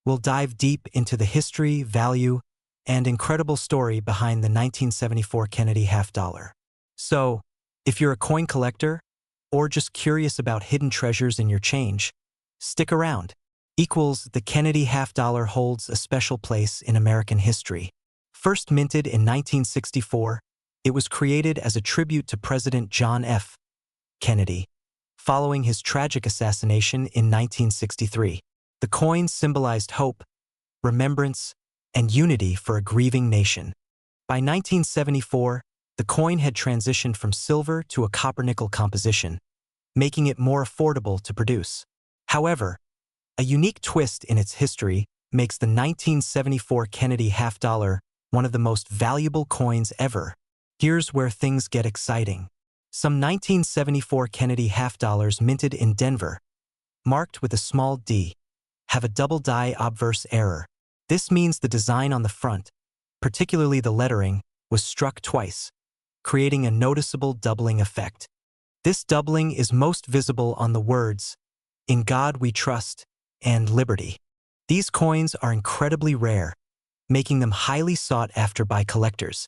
We'll dive deep into the history, value, and incredible story behind the 1974 Kennedy half-dollar. So, if you're a coin collector, or just curious about hidden treasures in your change, stick around. The Kennedy half-dollar holds a special place in American history. First minted in 1964, it was created as a tribute to President John F. Kennedy, following his tragic assassination in 1963. The coin symbolized hope, remembrance, and unity for a grieving nation. By 1974, the coin had transitioned from silver to a copper-nickel composition, making it more affordable to produce. However, a unique twist in its history makes the 1974 Kennedy half-dollar one of the most valuable coins ever. Here's where things get exciting. Some 1974 Kennedy half-dollars minted in Denver, marked with a small d, have a double die obverse error. This means the design on the front, particularly the lettering, was struck twice, creating a noticeable doubling effect. This doubling is most visible on the words, "In God We Trust," and "Liberty." These coins are incredibly rare, making them highly sought after by collectors.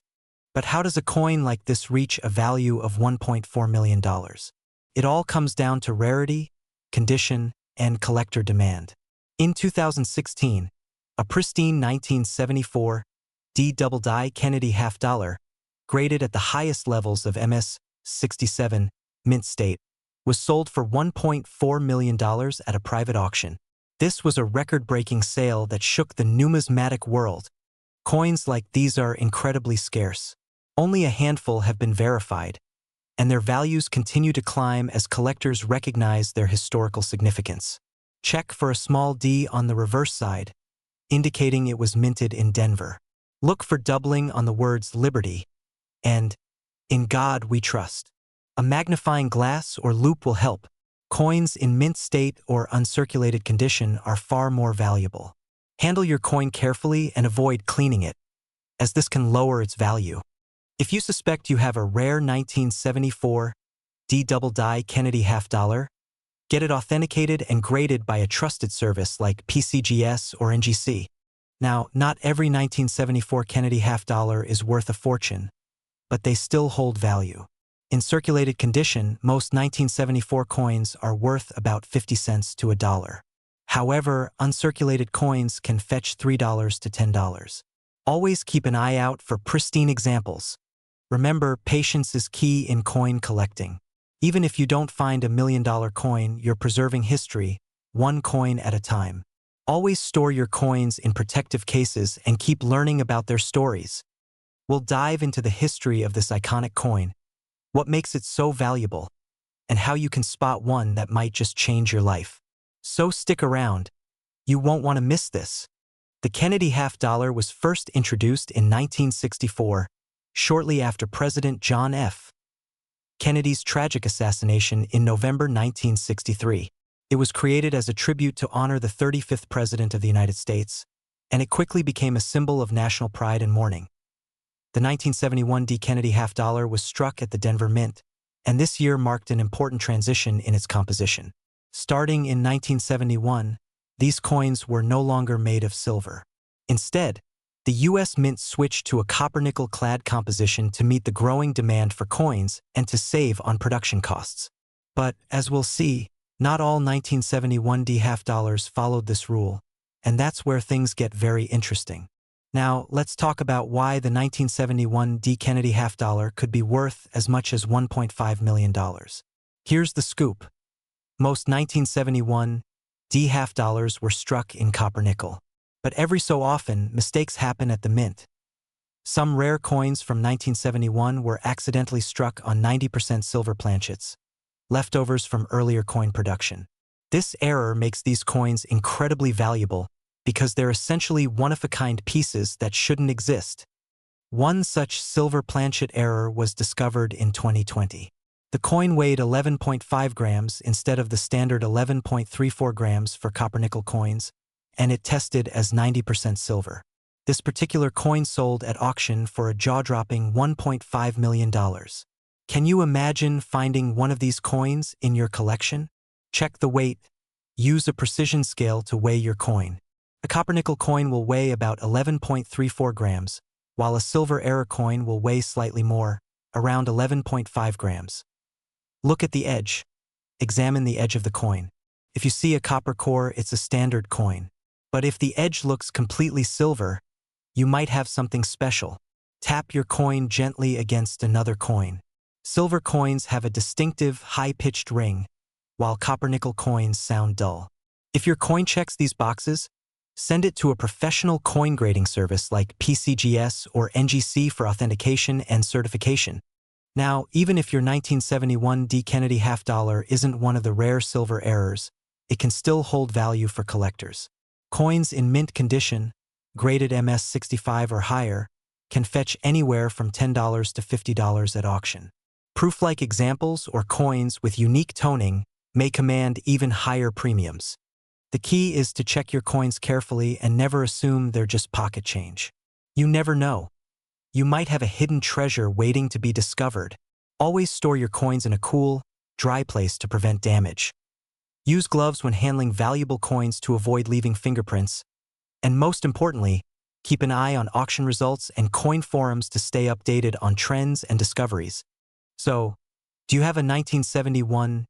But how does a coin like this reach a value of $1.4 million? It all comes down to rarity, condition, and collector demand. In 2016, a pristine 1974 D double die Kennedy half-dollar, graded at the highest levels of MS-67 mint state, was sold for $1.4 million at a private auction. This was a record-breaking sale that shook the numismatic world. Coins like these are incredibly scarce. Only a handful have been verified, and their values continue to climb as collectors recognize their historical significance. Check for a small d on the reverse side, indicating it was minted in Denver. Look for doubling on the words "Liberty" and "In God We Trust." A magnifying glass or loupe will help. Coins in mint state or uncirculated condition are far more valuable. Handle your coin carefully and avoid cleaning it, as this can lower its value. If you suspect you have a rare 1974 D double die Kennedy half-dollar, get it authenticated and graded by a trusted service like PCGS or NGC. Now, not every 1974 Kennedy half-dollar is worth a fortune, but they still hold value. In circulated condition, most 1974 coins are worth about 50 cents to $1. However, uncirculated coins can fetch $3 to $10. Always keep an eye out for pristine examples. Remember, patience is key in coin collecting. Even if you don't find $1 million coin, you're preserving history, one coin at a time. Always store your coins in protective cases and keep learning about their stories. We'll dive into the history of this iconic coin, what makes it so valuable, and how you can spot one that might just change your life. So stick around. You won't want to miss this. The Kennedy half-dollar was first introduced in 1964, shortly after President John F. Kennedy's tragic assassination in November 1963. It was created as a tribute to honor the 35th President of the United States, and it quickly became a symbol of national pride and mourning. The 1971 D Kennedy half-dollar was struck at the Denver Mint, and this year marked an important transition in its composition. Starting in 1971, these coins were no longer made of silver. Instead, the U.S. Mint switched to a copper-nickel-clad composition to meet the growing demand for coins and to save on production costs. But, as we'll see, not all 1971 D half-dollars followed this rule, and that's where things get very interesting. Now, let's talk about why the 1971 D Kennedy half-dollar could be worth as much as $1.5 million. Here's the scoop. Most 1971 D half-dollars were struck in copper-nickel. But every so often, mistakes happen at the mint. Some rare coins from 1971 were accidentally struck on 90% silver planchets, leftovers from earlier coin production. This error makes these coins incredibly valuable because they're essentially one-of-a-kind pieces that shouldn't exist. One such silver planchet error was discovered in 2020. The coin weighed 11.5 grams instead of the standard 11.34 grams for copper-nickel coins, and it tested as 90% silver. This particular coin sold at auction for a jaw-dropping $1.5 million. Can you imagine finding one of these coins in your collection? Check the weight. Use a precision scale to weigh your coin. A copper-nickel coin will weigh about 11.34 grams, while a silver era coin will weigh slightly more, around 11.5 grams. Look at the edge. Examine the edge of the coin. If you see a copper core, it's a standard coin. But if the edge looks completely silver, you might have something special. Tap your coin gently against another coin. Silver coins have a distinctive, high-pitched ring, while copper-nickel coins sound dull. If your coin checks these boxes, send it to a professional coin grading service like PCGS or NGC for authentication and certification. Now, even if your 1971 D. Kennedy half-dollar isn't one of the rare silver errors, it can still hold value for collectors. Coins in mint condition, graded MS-65 or higher, can fetch anywhere from $10 to $50 at auction. Proof-like examples or coins with unique toning may command even higher premiums. The key is to check your coins carefully and never assume they're just pocket change. You never know. You might have a hidden treasure waiting to be discovered. Always store your coins in a cool, dry place to prevent damage. Use gloves when handling valuable coins to avoid leaving fingerprints. And most importantly, keep an eye on auction results and coin forums to stay updated on trends and discoveries. So, do you have a 1971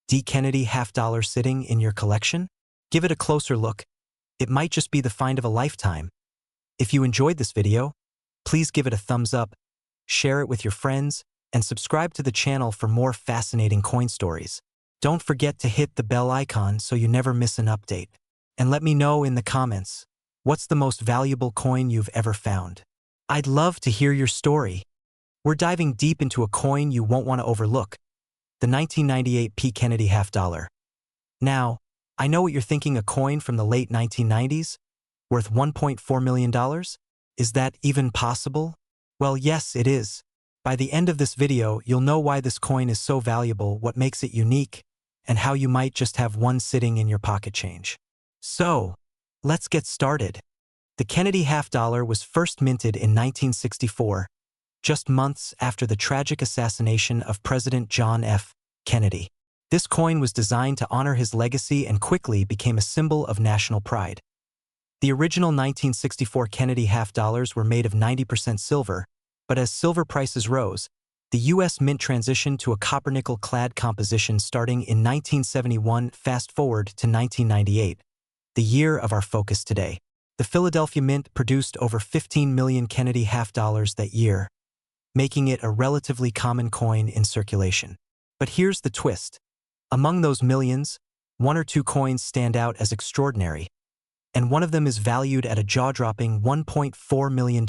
D. Kennedy half-dollar sitting in your collection? Give it a closer look. It might just be the find of a lifetime. If you enjoyed this video, please give it a thumbs up, share it with your friends, and subscribe to the channel for more fascinating coin stories. Don't forget to hit the bell icon so you never miss an update. And let me know in the comments, what's the most valuable coin you've ever found? I'd love to hear your story. We're diving deep into a coin you won't want to overlook, the 1998 P. Kennedy half-dollar. Now, I know what you're thinking, a coin from the late 1990s, worth $1.4 million? Is that even possible? Well, yes, it is. By the end of this video, you'll know why this coin is so valuable, what makes it unique, and how you might just have one sitting in your pocket change. So, let's get started. The Kennedy half-dollar was first minted in 1964, just months after the tragic assassination of President John F. Kennedy. This coin was designed to honor his legacy and quickly became a symbol of national pride. The original 1964 Kennedy half-dollars were made of 90% silver, but as silver prices rose, the U.S. Mint transitioned to a copper-nickel clad composition starting in 1971. Fast forward to 1998, the year of our focus today. The Philadelphia Mint produced over 15 million Kennedy half-dollars that year, making it a relatively common coin in circulation. But here's the twist. Among those millions, one or two coins stand out as extraordinary, and one of them is valued at a jaw-dropping $1.4 million.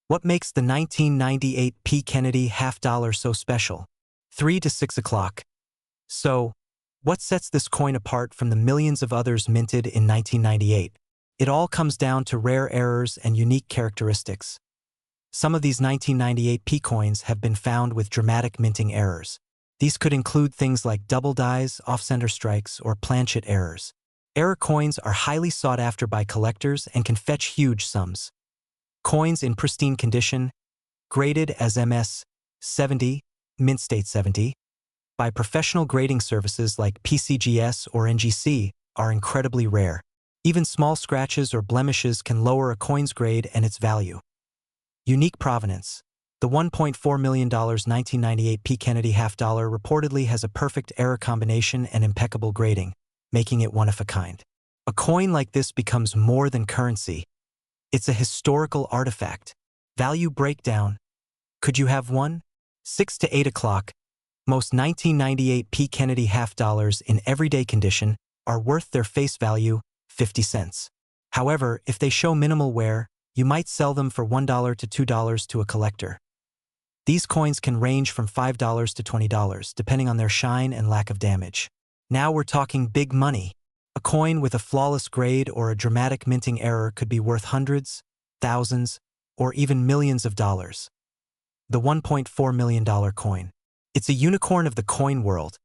What makes the 1998 P. Kennedy half-dollar so special? 3 to 6 o'clock. So, what sets this coin apart from the millions of others minted in 1998? It all comes down to rare errors and unique characteristics. Some of these 1998 P coins have been found with dramatic minting errors. These could include things like double dies, off-center strikes, or planchet errors. Error coins are highly sought after by collectors and can fetch huge sums. Coins in pristine condition, graded as MS-70, mint state 70, by professional grading services like PCGS or NGC, are incredibly rare. Even small scratches or blemishes can lower a coin's grade and its value. Unique provenance. The $1.4 million 1998 P. Kennedy half-dollar reportedly has a perfect error combination and impeccable grading, making it one of a kind. A coin like this becomes more than currency. It's a historical artifact. Value breakdown. Could you have one? 6 to 8 o'clock. Most 1998 P. Kennedy half-dollars in everyday condition are worth their face value, 50 cents. However, if they show minimal wear, you might sell them for $1 to $2 to a collector. These coins can range from $5 to $20, depending on their shine and lack of damage. Now we're talking big money. A coin with a flawless grade or a dramatic minting error could be worth hundreds, thousands, or even millions of dollars. The $1.4 million coin. It's a unicorn of the coin world,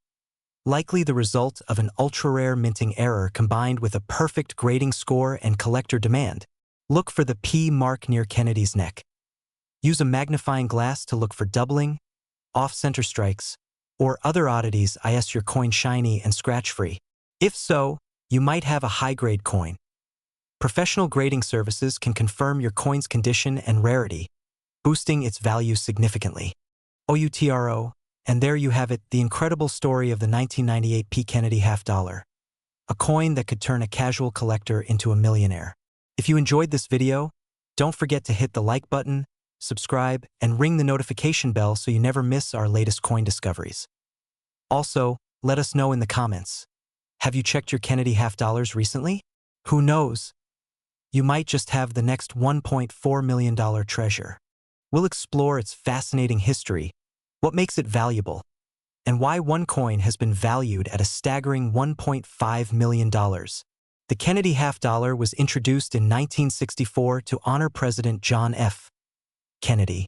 likely the result of an ultra-rare minting error combined with a perfect grading score and collector demand. Look for the P mark near Kennedy's neck. Use a magnifying glass to look for doubling, off-center strikes, or other oddities. Is your coin shiny and scratch-free? If so, you might have a high-grade coin. Professional grading services can confirm your coin's condition and rarity, boosting its value significantly. OUTRO, and there you have it, the incredible story of the 1998 P. Kennedy half-dollar, a coin that could turn a casual collector into a millionaire. If you enjoyed this video, don't forget to hit the like button, subscribe, and ring the notification bell so you never miss our latest coin discoveries. Also, let us know in the comments. Have you checked your Kennedy half-dollars recently? Who knows? You might just have the next $1.4 million treasure. We'll explore its fascinating history, what makes it valuable, and why one coin has been valued at a staggering $1.5 million. The Kennedy half-dollar was introduced in 1964 to honor President John F. Kennedy,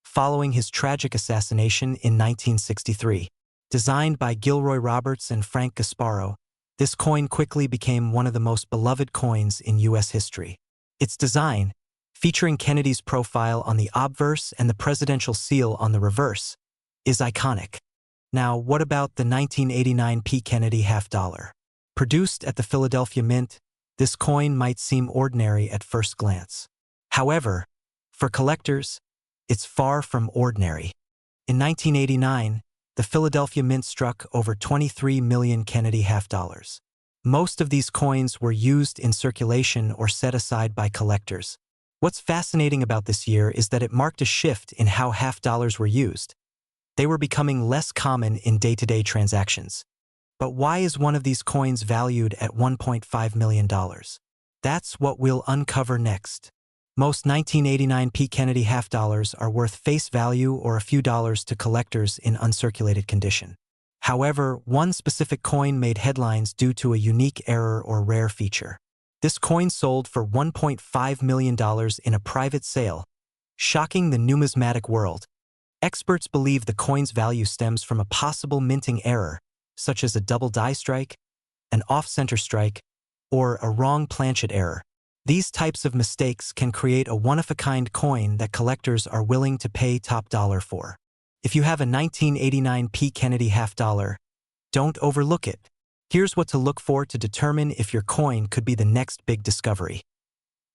following his tragic assassination in 1963. Designed by Gilroy Roberts and Frank Gasparo, this coin quickly became one of the most beloved coins in U.S. history. Its design, featuring Kennedy's profile on the obverse and the presidential seal on the reverse, is iconic. Now, what about the 1989 P. Kennedy half-dollar? Produced at the Philadelphia Mint, this coin might seem ordinary at first glance. However, for collectors, it's far from ordinary. In 1989, the Philadelphia Mint struck over 23 million Kennedy half-dollars. Most of these coins were used in circulation or set aside by collectors. What's fascinating about this year is that it marked a shift in how half-dollars were used. They were becoming less common in day-to-day transactions. But why is one of these coins valued at $1.5 million? That's what we'll uncover next. Most 1989 P. Kennedy half-dollars are worth face value or a few dollars to collectors in uncirculated condition. However, one specific coin made headlines due to a unique error or rare feature. This coin sold for $1.5 million in a private sale, shocking the numismatic world. Experts believe the coin's value stems from a possible minting error, such as a double die strike, an off-center strike, or a wrong planchet error. These types of mistakes can create a one-of-a-kind coin that collectors are willing to pay top dollar for. If you have a 1989 P. Kennedy half-dollar, don't overlook it. Here's what to look for to determine if your coin could be the next big discovery.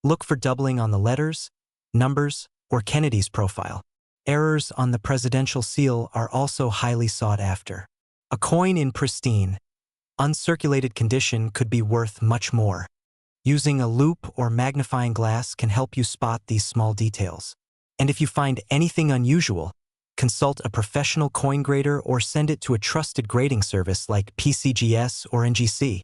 Look for doubling on the letters, numbers, or Kennedy's profile. Errors on the presidential seal are also highly sought after. A coin in pristine, uncirculated condition could be worth much more. Using a loupe or magnifying glass can help you spot these small details. And if you find anything unusual, consult a professional coin grader or send it to a trusted grading service like PCGS or NGC.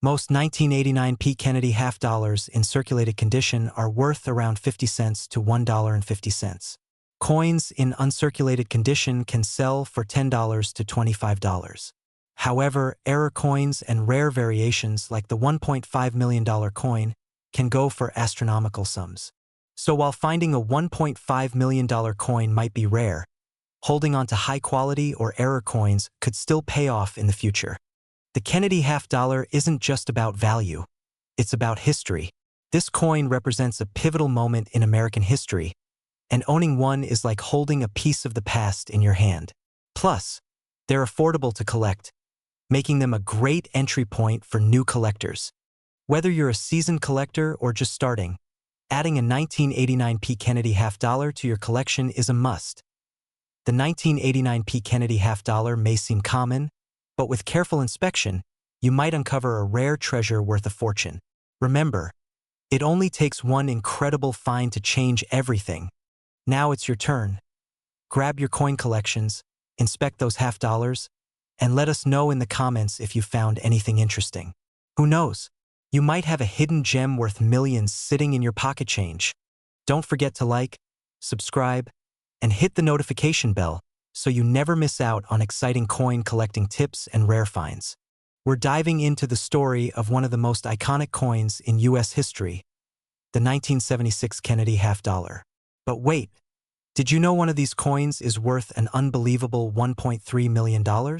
Most 1989 P. Kennedy half-dollars in circulated condition are worth around 50 cents to $1.50. Coins in uncirculated condition can sell for $10 to $25. However, error coins and rare variations like the $1.5 million coin can go for astronomical sums. So while finding a $1.5 million coin might be rare, holding on to high-quality or error coins could still pay off in the future. The Kennedy half-dollar isn't just about value, it's about history. This coin represents a pivotal moment in American history, and owning one is like holding a piece of the past in your hand. Plus, they're affordable to collect, making them a great entry point for new collectors. Whether you're a seasoned collector or just starting, adding a 1989 P. Kennedy half-dollar to your collection is a must. The 1989 P. Kennedy half-dollar may seem common, but with careful inspection, you might uncover a rare treasure worth a fortune. Remember, it only takes one incredible find to change everything. Now it's your turn. Grab your coin collections, inspect those half-dollars, and let us know in the comments if you found anything interesting. Who knows? You might have a hidden gem worth millions sitting in your pocket change. Don't forget to like, subscribe, and hit the notification bell so you never miss out on exciting coin collecting tips and rare finds. We're diving into the story of one of the most iconic coins in U.S. history, the 1976 Kennedy half-dollar. But wait, did you know one of these coins is worth an unbelievable $1.3 million?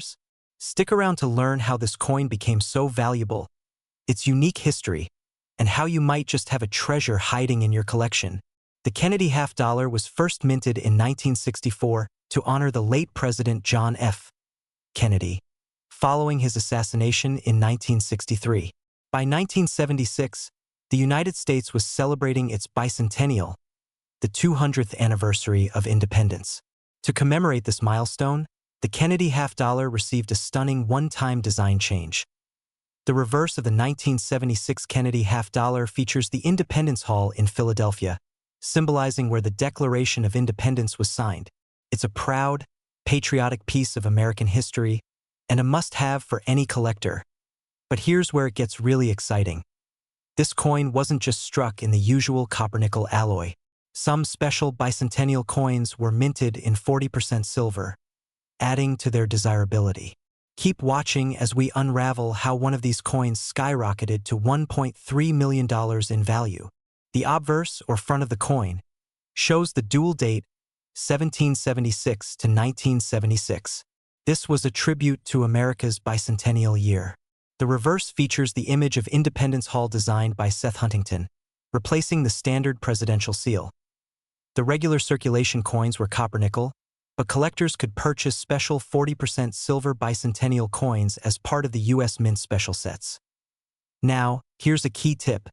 Stick around to learn how this coin became so valuable, its unique history, and how you might just have a treasure hiding in your collection. The Kennedy half-dollar was first minted in 1964 to honor the late President John F. Kennedy, following his assassination in 1963. By 1976, The United States was celebrating its bicentennial, the 200th anniversary of independence. To commemorate this milestone, the Kennedy half-dollar received a stunning one-time design change. The reverse of the 1976 Kennedy half-dollar features the Independence Hall in Philadelphia, symbolizing where the Declaration of Independence was signed. It's a proud, patriotic piece of American history and a must-have for any collector. But here's where it gets really exciting. This coin wasn't just struck in the usual copper-nickel alloy. Some special bicentennial coins were minted in 40% silver, adding to their desirability. Keep watching as we unravel how one of these coins skyrocketed to $1.3 million in value. The obverse, or front of the coin, shows the dual date 1776 to 1976. This was a tribute to America's bicentennial year. The reverse features the image of Independence Hall designed by Seth Huntington, replacing the standard presidential seal. The regular circulation coins were copper-nickel, but collectors could purchase special 40% silver bicentennial coins as part of the U.S. Mint special sets. Now, here's a key tip.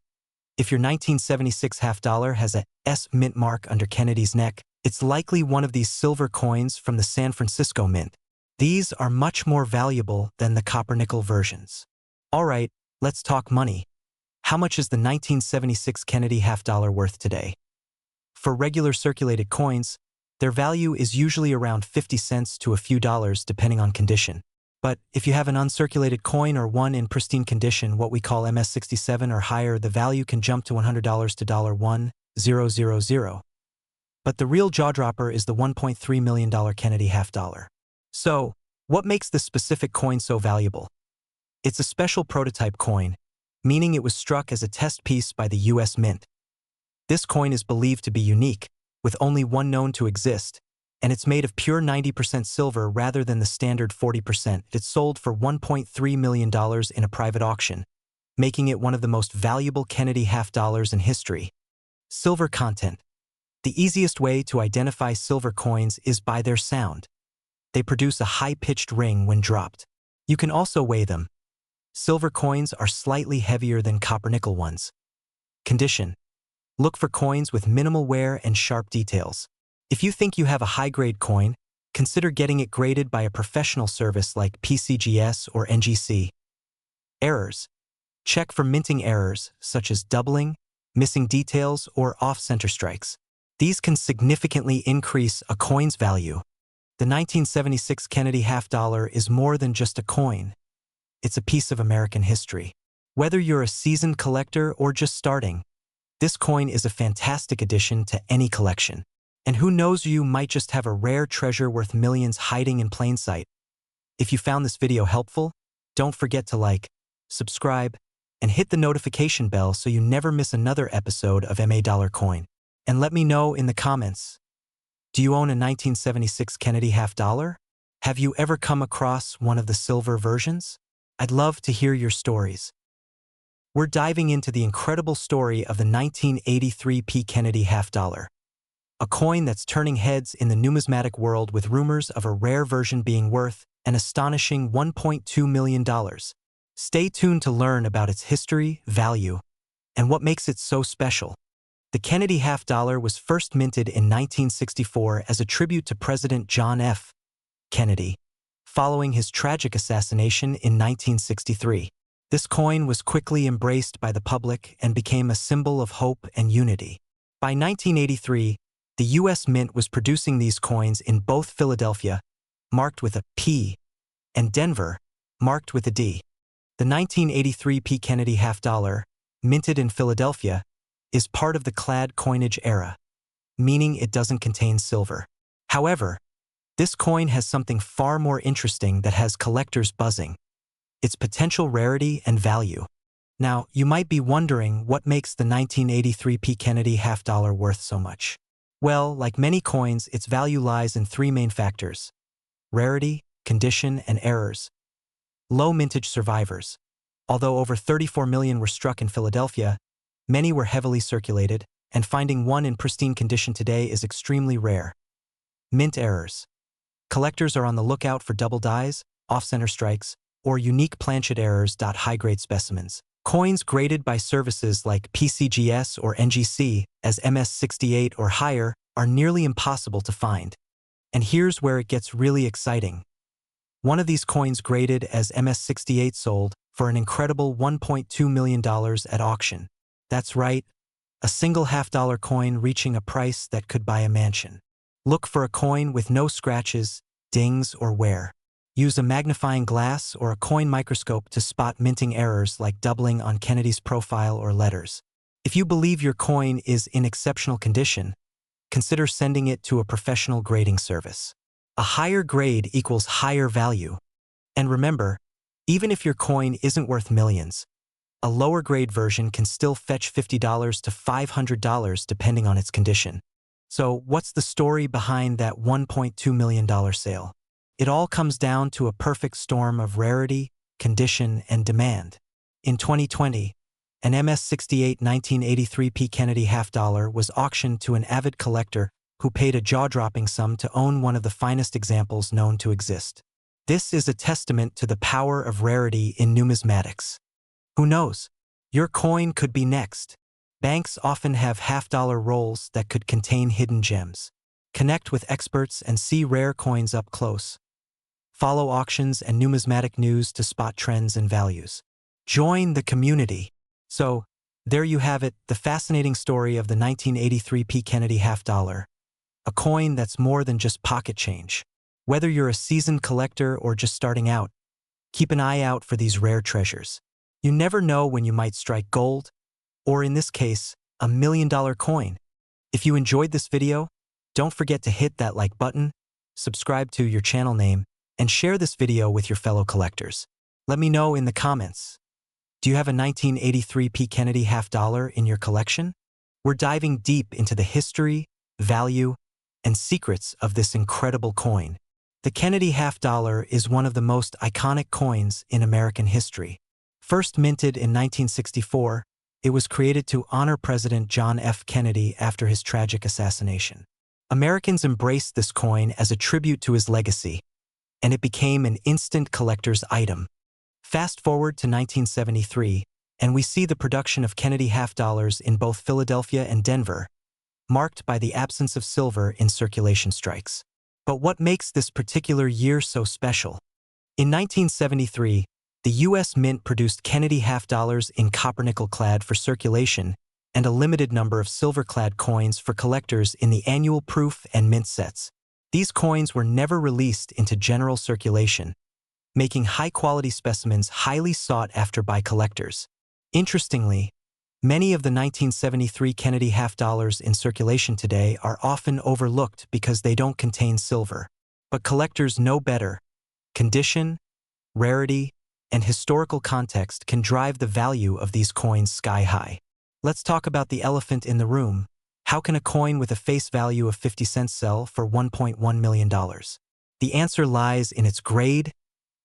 If your 1976 half-dollar has a S mint mark under Kennedy's neck, it's likely one of these silver coins from the San Francisco Mint. These are much more valuable than the copper-nickel versions. All right, let's talk money. How much is the 1976 Kennedy half-dollar worth today? For regular circulated coins, their value is usually around 50 cents to a few dollars depending on condition. But if you have an uncirculated coin or one in pristine condition, what we call MS-67 or higher, the value can jump to $100 to $1,000. But the real jaw-dropper is the $1.3 million Kennedy half-dollar. So, what makes this specific coin so valuable? It's a special prototype coin, meaning it was struck as a test piece by the U.S. Mint. This coin is believed to be unique, with only one known to exist, and it's made of pure 90% silver rather than the standard 40%. It's sold for $1.3 million in a private auction, making it one of the most valuable Kennedy half-dollars in history. Silver content. The easiest way to identify silver coins is by their sound. They produce a high-pitched ring when dropped. You can also weigh them. Silver coins are slightly heavier than copper-nickel ones. Condition. Look for coins with minimal wear and sharp details. If you think you have a high-grade coin, consider getting it graded by a professional service like PCGS or NGC. Errors. Check for minting errors, such as doubling, missing details, or off-center strikes. These can significantly increase a coin's value. The 1976 Kennedy half-dollar is more than just a coin. It's a piece of American history. Whether you're a seasoned collector or just starting, this coin is a fantastic addition to any collection. And who knows, you might just have a rare treasure worth millions hiding in plain sight. If you found this video helpful, don't forget to like, subscribe, and hit the notification bell so you never miss another episode of MA Dollar Coin. And let me know in the comments. Do you own a 1976 Kennedy half-dollar? Have you ever come across one of the silver versions? I'd love to hear your stories. We're diving into the incredible story of the 1983 P. Kennedy half-dollar, a coin that's turning heads in the numismatic world with rumors of a rare version being worth an astonishing $1.2 million. Stay tuned to learn about its history, value, and what makes it so special. The Kennedy half-dollar was first minted in 1964 as a tribute to President John F. Kennedy, following his tragic assassination in 1963. This coin was quickly embraced by the public and became a symbol of hope and unity. By 1983, the U.S. Mint was producing these coins in both Philadelphia, marked with a P, and Denver, marked with a D. The 1983 P. Kennedy half-dollar, minted in Philadelphia, is part of the clad coinage era, meaning it doesn't contain silver. However, this coin has something far more interesting that has collectors buzzing: its potential rarity and value. Now, you might be wondering what makes the 1983 P. Kennedy half-dollar worth so much. Well, like many coins, its value lies in three main factors: rarity, condition, and errors. Low mintage survivors. Although over 34 million were struck in Philadelphia, many were heavily circulated, and finding one in pristine condition today is extremely rare. Mint errors. Collectors are on the lookout for double dies, off-center strikes, or unique planchet errors. High-grade specimens. Coins graded by services like PCGS or NGC as MS68 or higher are nearly impossible to find. And here's where it gets really exciting. One of these coins graded as MS68 sold for an incredible $1.2 million at auction. That's right, a single half-dollar coin reaching a price that could buy a mansion. Look for a coin with no scratches, dings, or wear. Use a magnifying glass or a coin microscope to spot minting errors like doubling on Kennedy's profile or letters. If you believe your coin is in exceptional condition, consider sending it to a professional grading service. A higher grade equals higher value. And remember, even if your coin isn't worth millions, a lower grade version can still fetch $50 to $500 depending on its condition. So what's the story behind that $1.2 million sale? It all comes down to a perfect storm of rarity, condition, and demand. In 2020, an MS68 1983 P. Kennedy half-dollar was auctioned to an avid collector who paid a jaw-dropping sum to own one of the finest examples known to exist. This is a testament to the power of rarity in numismatics. Who knows? Your coin could be next. Banks often have half-dollar rolls that could contain hidden gems. Connect with experts and see rare coins up close. Follow auctions and numismatic news to spot trends and values. Join the community. So, there you have it, the fascinating story of the 1983 P. Kennedy half-dollar. A coin that's more than just pocket change. Whether you're a seasoned collector or just starting out, keep an eye out for these rare treasures. You never know when you might strike gold, or in this case, $1 million coin. If you enjoyed this video, don't forget to hit that like button, subscribe to your channel name, and share this video with your fellow collectors. Let me know in the comments. Do you have a 1983 P. Kennedy half-dollar in your collection? We're diving deep into the history, value, and secrets of this incredible coin. The Kennedy half-dollar is one of the most iconic coins in American history. First minted in 1964, it was created to honor President John F. Kennedy after his tragic assassination. Americans embraced this coin as a tribute to his legacy, and it became an instant collector's item. Fast forward to 1973, and we see the production of Kennedy half-dollars in both Philadelphia and Denver, marked by the absence of silver in circulation strikes. But what makes this particular year so special? In 1973, the U.S. Mint produced Kennedy half-dollars in copper-nickel clad for circulation and a limited number of silver-clad coins for collectors in the annual proof and mint sets. These coins were never released into general circulation, making high-quality specimens highly sought after by collectors. Interestingly, many of the 1973 Kennedy half-dollars in circulation today are often overlooked because they don't contain silver. But collectors know better. Condition, rarity, and historical context can drive the value of these coins sky-high. Let's talk about the elephant in the room. How can a coin with a face value of 50 cents sell for $1.1 million? The answer lies in its grade,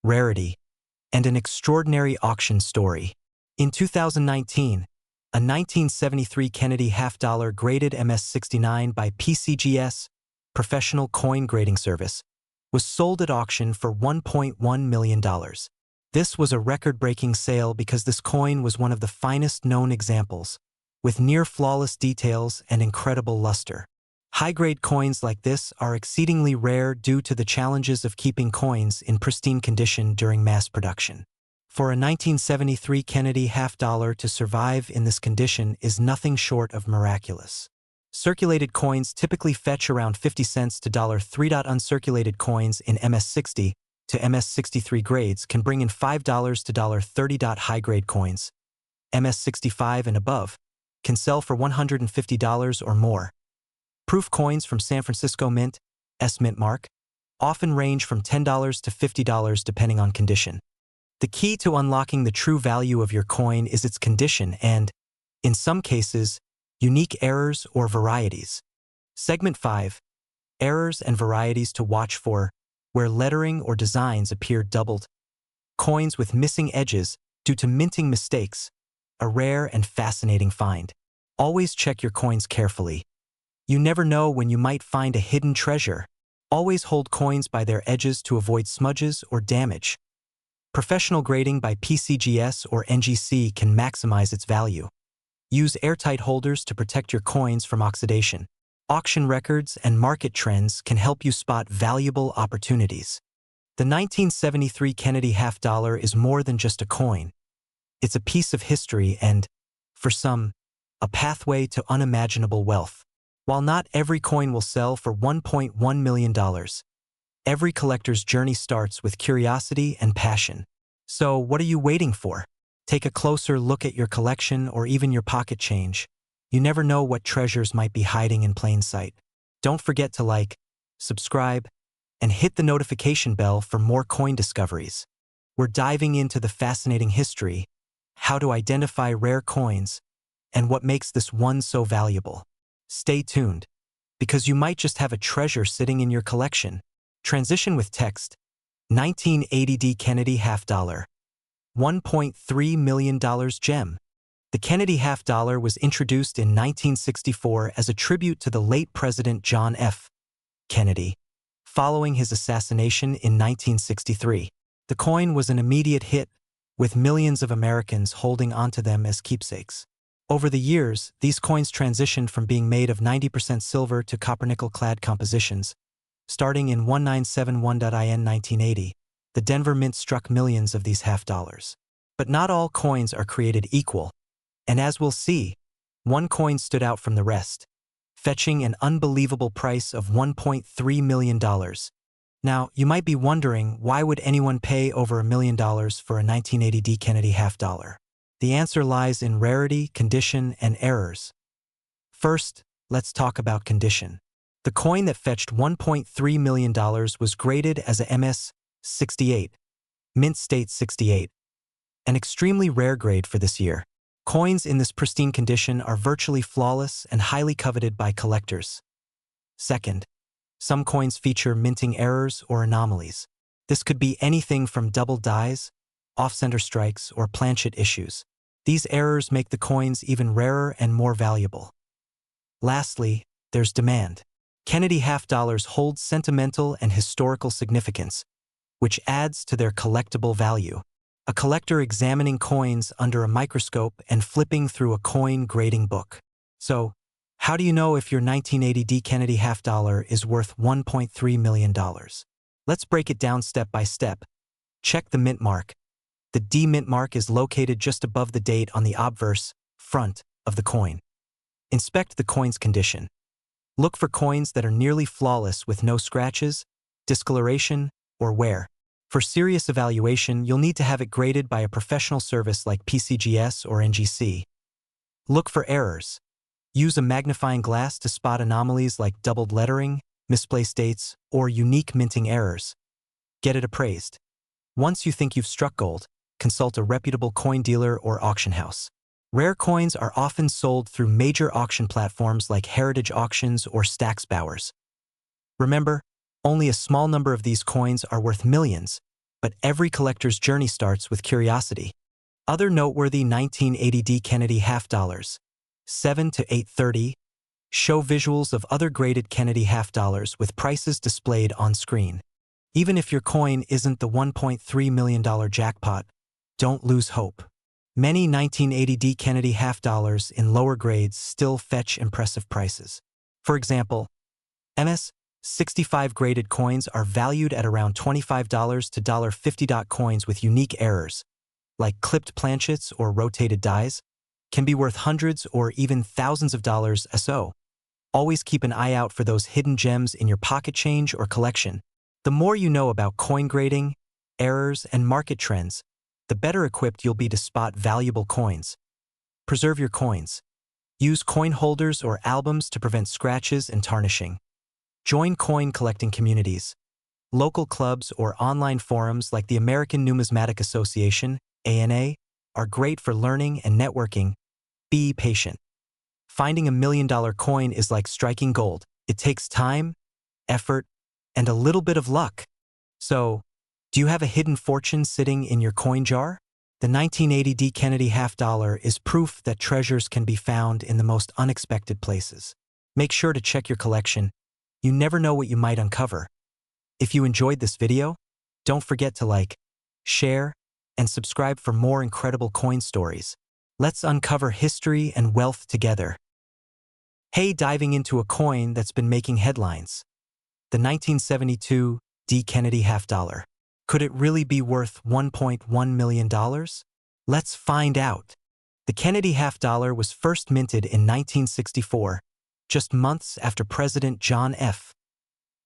rarity, and an extraordinary auction story. In 2019, a 1973 Kennedy half-dollar graded MS69 by PCGS, Professional Coin Grading Service, was sold at auction for $1.1 million. This was a record-breaking sale because this coin was one of the finest known examples, with near-flawless details and incredible luster. High-grade coins like this are exceedingly rare due to the challenges of keeping coins in pristine condition during mass production. For a 1973 Kennedy half-dollar to survive in this condition is nothing short of miraculous. Circulated coins typically fetch around 50 cents to $3. Uncirculated coins in MS60 to MS63 grades can bring in $5 to $30. High-grade coins, MS65 and above, can sell for $150 or more. Proof coins from San Francisco Mint, S-Mint mark, often range from $10 to $50 depending on condition. The key to unlocking the true value of your coin is its condition and, in some cases, unique errors or varieties. Segment 5. Errors and varieties to watch for, where lettering or designs appear doubled. Coins with missing edges due to minting mistakes, a rare and fascinating find. Always check your coins carefully. You never know when you might find a hidden treasure. Always hold coins by their edges to avoid smudges or damage. Professional grading by PCGS or NGC can maximize its value. Use airtight holders to protect your coins from oxidation. Auction records and market trends can help you spot valuable opportunities. The 1973 Kennedy half dollar is more than just a coin. It's a piece of history and, for some, a pathway to unimaginable wealth. While not every coin will sell for $1.1 million, every collector's journey starts with curiosity and passion. So, what are you waiting for? Take a closer look at your collection or even your pocket change. You never know what treasures might be hiding in plain sight. Don't forget to like, subscribe, and hit the notification bell for more coin discoveries. We're diving into the fascinating history, how to identify rare coins, and what makes this one so valuable. Stay tuned, because you might just have a treasure sitting in your collection. Transition with text. 1980 Kennedy half dollar. $1.3 million gem. The Kennedy half dollar was introduced in 1964 as a tribute to the late President John F. Kennedy, following his assassination in 1963. The coin was an immediate hit, with millions of Americans holding onto them as keepsakes. Over the years, these coins transitioned from being made of 90% silver to copper-nickel-clad compositions. Starting in 1971 1980, the Denver Mint struck millions of these half dollars. But not all coins are created equal, and as we'll see, one coin stood out from the rest, fetching an unbelievable price of $1.3 million. Now, you might be wondering, why would anyone pay over $1 million for a 1980 Kennedy half dollar? The answer lies in rarity, condition, and errors. First, let's talk about condition. The coin that fetched $1.3 million was graded as a MS-68, Mint State 68, an extremely rare grade for this year. Coins in this pristine condition are virtually flawless and highly coveted by collectors. Second, some coins feature minting errors or anomalies. This could be anything from double dies, off-center strikes, or planchet issues. These errors make the coins even rarer and more valuable. Lastly, there's demand. Kennedy half dollars hold sentimental and historical significance, which adds to their collectible value. A collector examining coins under a microscope and flipping through a coin grading book. So, how do you know if your 1980 Kennedy half dollar is worth $1.3 million? Let's break it down step by step. Check the mint mark. The D mint mark is located just above the date on the obverse front of the coin. Inspect the coin's condition. Look for coins that are nearly flawless with no scratches, discoloration, or wear. For serious evaluation, you'll need to have it graded by a professional service like PCGS or NGC. Look for errors. Use a magnifying glass to spot anomalies like doubled lettering, misplaced dates, or unique minting errors. Get it appraised. Once you think you've struck gold, consult a reputable coin dealer or auction house. Rare coins are often sold through major auction platforms like Heritage Auctions or Stax Bowers. Remember, only a small number of these coins are worth millions, but every collector's journey starts with curiosity. Other noteworthy 1980 Kennedy half dollars, 7 to 830, show visuals of other graded Kennedy half dollars with prices displayed on screen. Even if your coin isn't the $1.3 million jackpot, don't lose hope. Many 1980 Kennedy half dollars in lower grades still fetch impressive prices. For example, MS-65 graded coins are valued at around $25 to $50. Coins with unique errors, like clipped planchets or rotated dies, can be worth hundreds or even thousands of dollars. So, always keep an eye out for those hidden gems in your pocket change or collection. The more you know about coin grading, errors, and market trends, the better equipped you'll be to spot valuable coins. Preserve your coins. Use coin holders or albums to prevent scratches and tarnishing. Join coin collecting communities. Local clubs or online forums like the American Numismatic Association, ANA, are great for learning and networking. Be patient. Finding $1 million coin is like striking gold. It takes time, effort, and a little bit of luck. So, do you have a hidden fortune sitting in your coin jar? The 1980 Kennedy half dollar is proof that treasures can be found in the most unexpected places. Make sure to check your collection. You never know what you might uncover. If you enjoyed this video, don't forget to like, share, and subscribe for more incredible coin stories. Let's uncover history and wealth together. Hey, diving into a coin that's been making headlines. The 1972 D. Kennedy half dollar. Could it really be worth $1.1 million? Let's find out. The Kennedy half dollar was first minted in 1964, just months after President John F.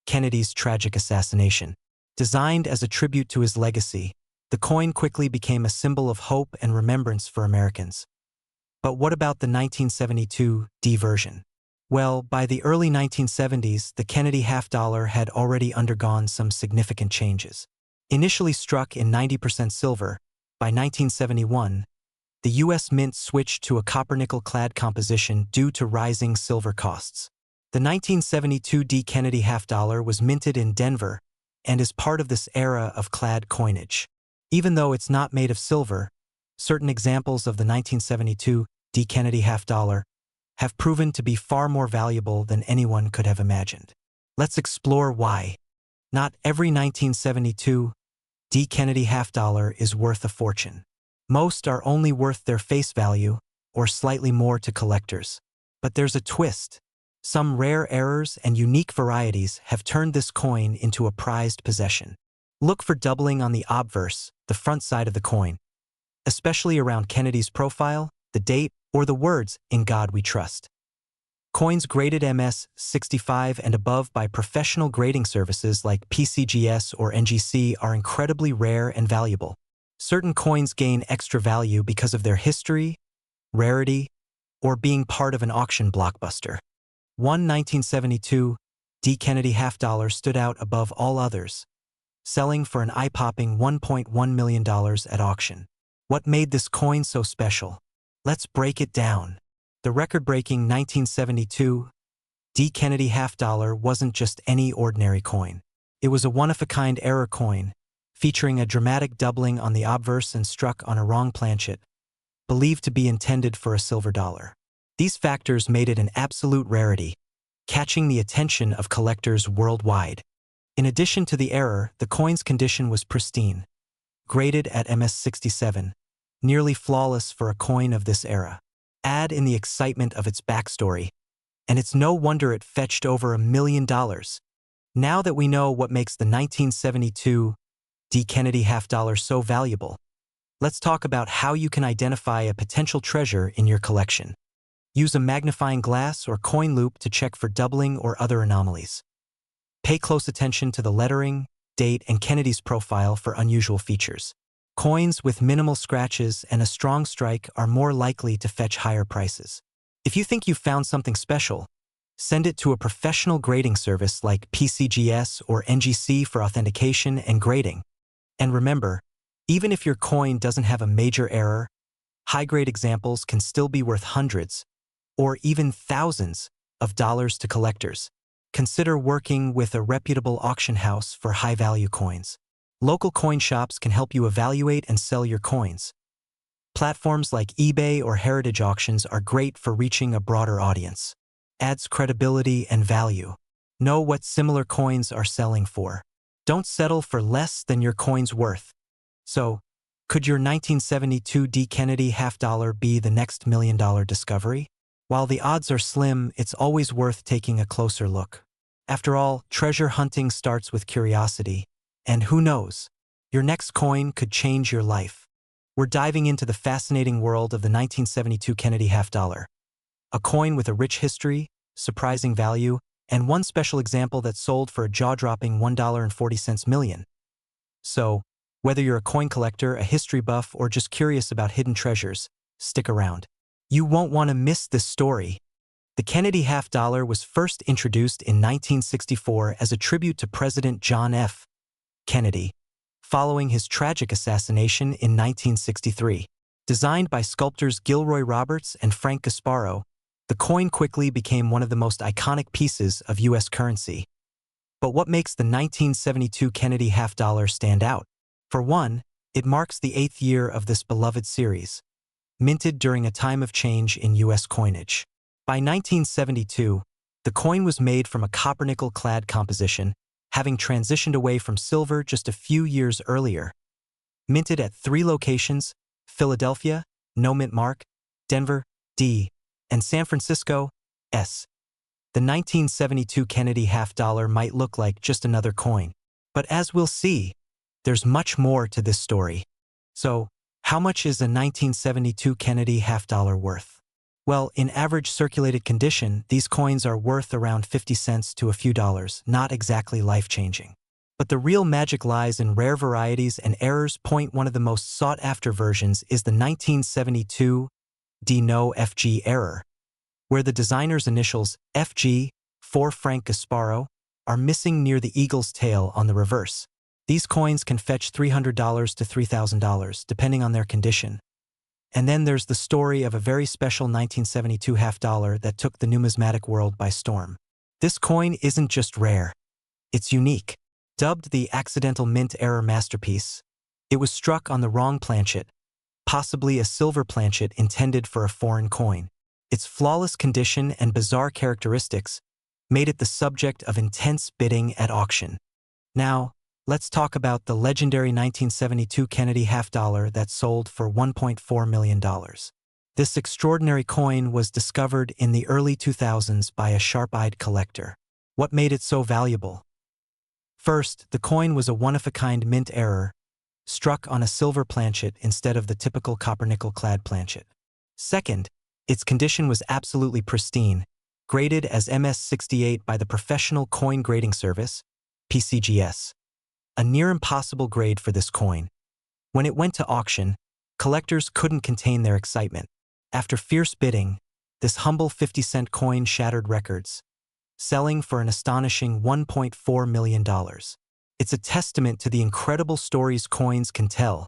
Kennedy's tragic assassination. Designed as a tribute to his legacy, the coin quickly became a symbol of hope and remembrance for Americans. But what about the 1972 D version? Well, by the early 1970s, the Kennedy half dollar had already undergone some significant changes. Initially struck in 90% silver, by 1971, the U.S. Mint switched to a copper-nickel-clad composition due to rising silver costs. The 1972 D. Kennedy half dollar was minted in Denver and is part of this era of clad coinage. Even though it's not made of silver, certain examples of the 1972 D. Kennedy half dollar have proven to be far more valuable than anyone could have imagined. Let's explore why. Not every 1972 D. Kennedy half dollar is worth a fortune. Most are only worth their face value, or slightly more to collectors. But there's a twist. Some rare errors and unique varieties have turned this coin into a prized possession. Look for doubling on the obverse, the front side of the coin, especially around Kennedy's profile, the date, or the words, "In God We Trust." Coins graded MS-65 and above by professional grading services like PCGS or NGC are incredibly rare and valuable. Certain coins gain extra value because of their history, rarity, or being part of an auction blockbuster. One 1972 D. Kennedy half dollar stood out above all others, selling for an eye-popping $1.1 million at auction. What made this coin so special? Let's break it down. The record-breaking 1972 D. Kennedy half dollar wasn't just any ordinary coin. It was a one-of-a-kind error coin, featuring a dramatic doubling on the obverse and struck on a wrong planchet, believed to be intended for a silver dollar. These factors made it an absolute rarity, catching the attention of collectors worldwide. In addition to the error, the coin's condition was pristine, graded at MS-67, nearly flawless for a coin of this era. Add in the excitement of its backstory, and it's no wonder it fetched over $1 million. Now that we know what makes the 1972 D. Kennedy half dollar so valuable, let's talk about how you can identify a potential treasure in your collection. Use a magnifying glass or coin loop to check for doubling or other anomalies. Pay close attention to the lettering, date, and Kennedy's profile for unusual features. Coins with minimal scratches and a strong strike are more likely to fetch higher prices. If you think you've found something special, send it to a professional grading service like PCGS or NGC for authentication and grading. And remember, even if your coin doesn't have a major error, high-grade examples can still be worth hundreds or even thousands of dollars to collectors. Consider working with a reputable auction house for high-value coins. Local coin shops can help you evaluate and sell your coins. Platforms like eBay or Heritage Auctions are great for reaching a broader audience. Adds credibility and value. Know what similar coins are selling for. Don't settle for less than your coin's worth. So, could your 1972 D. Kennedy half dollar be the next $1 million discovery? While the odds are slim, it's always worth taking a closer look. After all, treasure hunting starts with curiosity. And who knows, your next coin could change your life. We're diving into the fascinating world of the 1972 Kennedy half dollar. A coin with a rich history, surprising value, and one special example that sold for a jaw-dropping $1.40 million. So, whether you're a coin collector, a history buff, or just curious about hidden treasures, stick around. You won't want to miss this story. The Kennedy half dollar was first introduced in 1964 as a tribute to President John F. Kennedy, following his tragic assassination in 1963. Designed by sculptors Gilroy Roberts and Frank Gasparo, the coin quickly became one of the most iconic pieces of U.S. currency. But what makes the 1972 Kennedy half dollar stand out? For one, it marks the 8th year of this beloved series, minted during a time of change in U.S. coinage. By 1972, the coin was made from a copper-nickel-clad composition, having transitioned away from silver just a few years earlier. Minted at 3 locations: Philadelphia, No Mint Mark, Denver, D, and San Francisco, S. The 1972 Kennedy half-dollar might look like just another coin, but as we'll see, there's much more to this story. So, how much is a 1972 Kennedy half-dollar worth? Well, in average circulated condition, these coins are worth around 50 cents to a few dollars, not exactly life-changing. But the real magic lies in rare varieties and errors. One of the most sought-after versions is the 1972 No FG error, where the designer's initials, FG, for Frank Gasparo, are missing near the eagle's tail on the reverse. These coins can fetch $300 to $3,000, depending on their condition. And then there's the story of a very special 1972 half-dollar that took the numismatic world by storm. This coin isn't just rare, it's unique. Dubbed the accidental mint error masterpiece, it was struck on the wrong planchet, possibly a silver planchet intended for a foreign coin. Its flawless condition and bizarre characteristics made it the subject of intense bidding at auction. Now, let's talk about the legendary 1972 Kennedy half-dollar that sold for $1.4 million. This extraordinary coin was discovered in the early 2000s by a sharp-eyed collector. What made it so valuable? First, the coin was a one-of-a-kind mint error, struck on a silver planchet instead of the typical copper-nickel-clad planchet. Second, its condition was absolutely pristine, graded as MS68 by the Professional Coin Grading Service, PCGS. A near-impossible grade for this coin. When it went to auction, collectors couldn't contain their excitement. After fierce bidding, this humble 50-cent coin shattered records, selling for an astonishing $1.4 million. It's a testament to the incredible stories coins can tell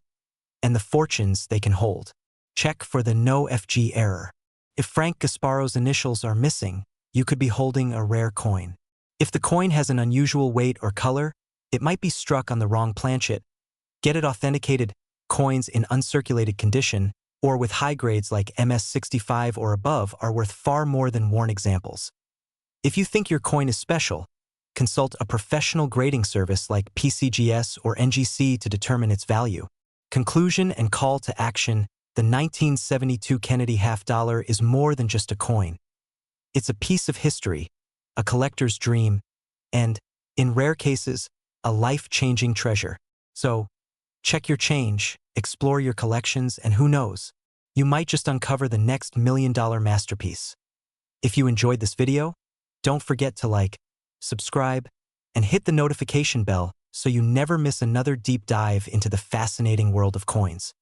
and the fortunes they can hold. Check for the No FG error. If Frank Gasparo's initials are missing, you could be holding a rare coin. If the coin has an unusual weight or color, it might be struck on the wrong planchet. Get it authenticated. Coins in uncirculated condition or with high grades like MS65 or above are worth far more than worn examples. If you think your coin is special, consult a professional grading service like PCGS or NGC to determine its value. Conclusion and call to action: the 1972 Kennedy half-dollar is more than just a coin. It's a piece of history, a collector's dream, and, in rare cases, a life-changing treasure. So, check your change, explore your collections, and who knows, you might just uncover the next million-dollar masterpiece. If you enjoyed this video, don't forget to like, subscribe, and hit the notification bell so you never miss another deep dive into the fascinating world of coins.